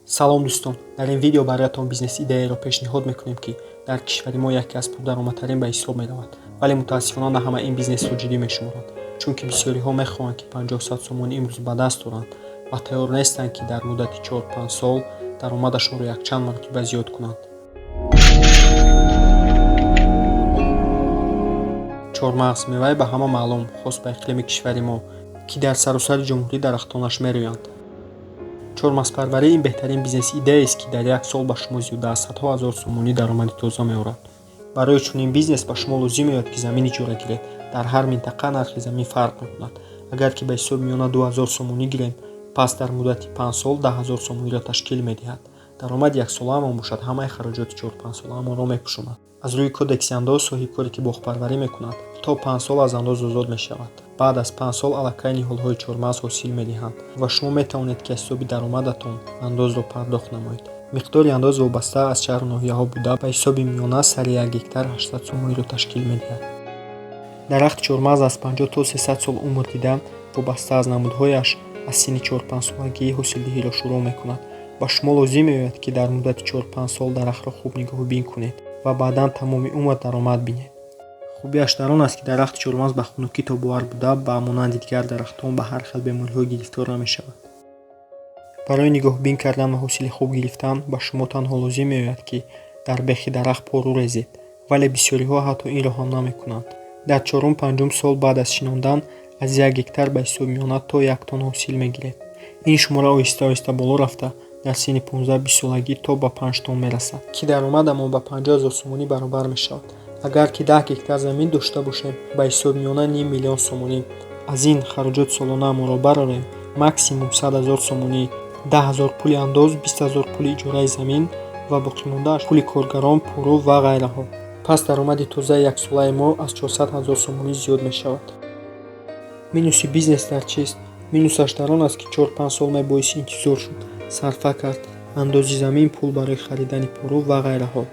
салом дӯстон, дар ин видео бароятон бизнес идеяеро пешниҳод мекунем, ки дар кишвари мо яке аз пурдаромадтарин ба ҳисоб меравад, вале мутаассифона на ҳама ин бизнесро ҷиддӣ мешуморанд, чунки бисёриҳо мехоҳанд, ки 50-100 сомонӣ имрӯз ба даст оранд ва тайёр нестанд, ки дар муддати 4-5 сол даромадашонро якчанд маротиба зиёд кунанд. чормағз мевае ба ҳама маълум, хос ба иқлими кишвари мо, ки дар саросари ҷумҳурӣ дарахтонаш мерӯянд. чормағзпарварӣ ин беҳтарин бизнес идеяест, ки дар як сол ба шумо зиёда аз садҳо ҳазор сомонӣ даромади тоза меорад. барои чунин бизнес ба шумо лозим меояд, ки замин иҷора гиред. Дар ҳар минтақа нархи замин фарқ мекунад. агар ки ба ҳисоби миёна 2000 сомонӣ гирем, пас дар муддати 5 сол 10000 сомониро ташкил медиҳад. даромади яксолаамон бошад, ҳамаи хароҷоти 4-5 солаамонро мепӯшонад. аз рӯи кодекси андоз соҳибкоре, ки боғпарварӣ мекунад, то 5 сол аз андоз озод мешавад. баъд аз 5 сол аллакай ниҳолҳои чормағз ҳосил медиҳанд ва шумо метавонед, ки аз ҳисоби даромадатон андозро пардохт намоед. миқдори андоз вобаста аз шаҳру ноҳияҳо буда, ба ҳисоби миёна сари як гектар 800 сомониро ташкил медиҳад. дарахти чормағз аз 50 то 300 сол умр дида, вобаста аз намудҳояш, аз синни 4-5 солагӣ ҳосилдиҳиро шурӯъ мекунад. ба шумо лозим меояд, ки дар муддати 4-5 сол дарахтро хуб нигоҳубин кунед ва баъдан тамоми умр даромад бинед. хубияш дар он аст, ки дарахти чормағз ба хунукӣ тобовар буда, ба монанди дигар дарахтон ба ҳар хел бемориҳо гирифтор намешавад. барои нигоҳубин кардан ва ҳосили хуб гирифтан ба шумо танҳо лозим меояд, ки дар бехи дарахт пору резед, вале бисёриҳо ҳатто инро ҳам намекунанд. дар 4-5 сол баъд аз шинондан аз 1 гектар ба ҳисоби миёна то 1 тонн ҳосил мегиред. ин шумора оҳиста оҳиста боло рафта дар синни 15-20 солагӣ то ба 5 тонн мерасад, ки даромадамо ба 50 000 сомонӣ баробар мешавад. агар ки 10 гектар замин дошта бошем, ба ҳисоби миёна ним миллион сомонӣ аз ин хароҷоти солонаамонро барорем, максимум 100 000 сомонӣ, 10 000 пули андоз, 20 000 пули иҷораи замин ва боқимондааш пули коргарон, пуру ва ғайраҳо. пас даромади тозаи яксолаи мо аз 400 000 сомонӣ зиёд мешавад. минуси бизнес дар чист? минусаш дар он аст, ки 4-5 сол мебоиси интизор шуд, сарфа кард, андози замин, пул барои харидани пуру ва ғайраҳо.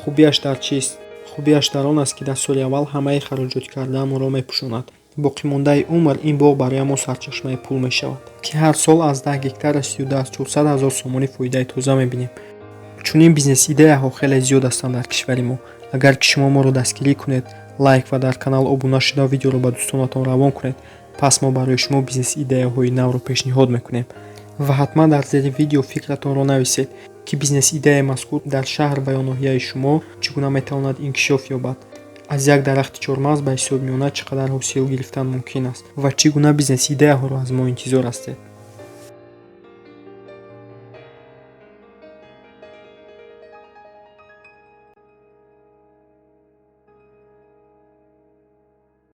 хубияш дар чист? хубияш дар он аст, ки дар соли аввал ҳамаи хароҷоти кардаамонро мепӯшонад. боқимондаи умр ин боғ бароямон сарчашмаи пул мешавад, ки ҳар сол аз 10 гектар расида аз 400 000 сомонӣ фоидаи тоза мебинем. чунин бизнес идеяҳо хеле зиёд ҳастанд дар кишвари мо. агар ки шумо моро дастгирӣ кунед, лайк ва дар канал обуна шуда видеоро ба дӯстонатон равон кунед, пас мо барои шумо бизнес идеяҳои навро пешниҳод мекунем. ва ҳатман дар зери видео фикратонро нависед, ки бизнес идеяи мазкур дар шаҳр ва ё ноҳияи шумо чӣ гуна метавонад инкишоф ёбад. аз як дарахти чормағз ба ҳисоби миёна чӣ қадар ҳосил гирифтан мумкин аст ва чӣ гуна бизнес идеяҳоро аз мо интизор ҳастед.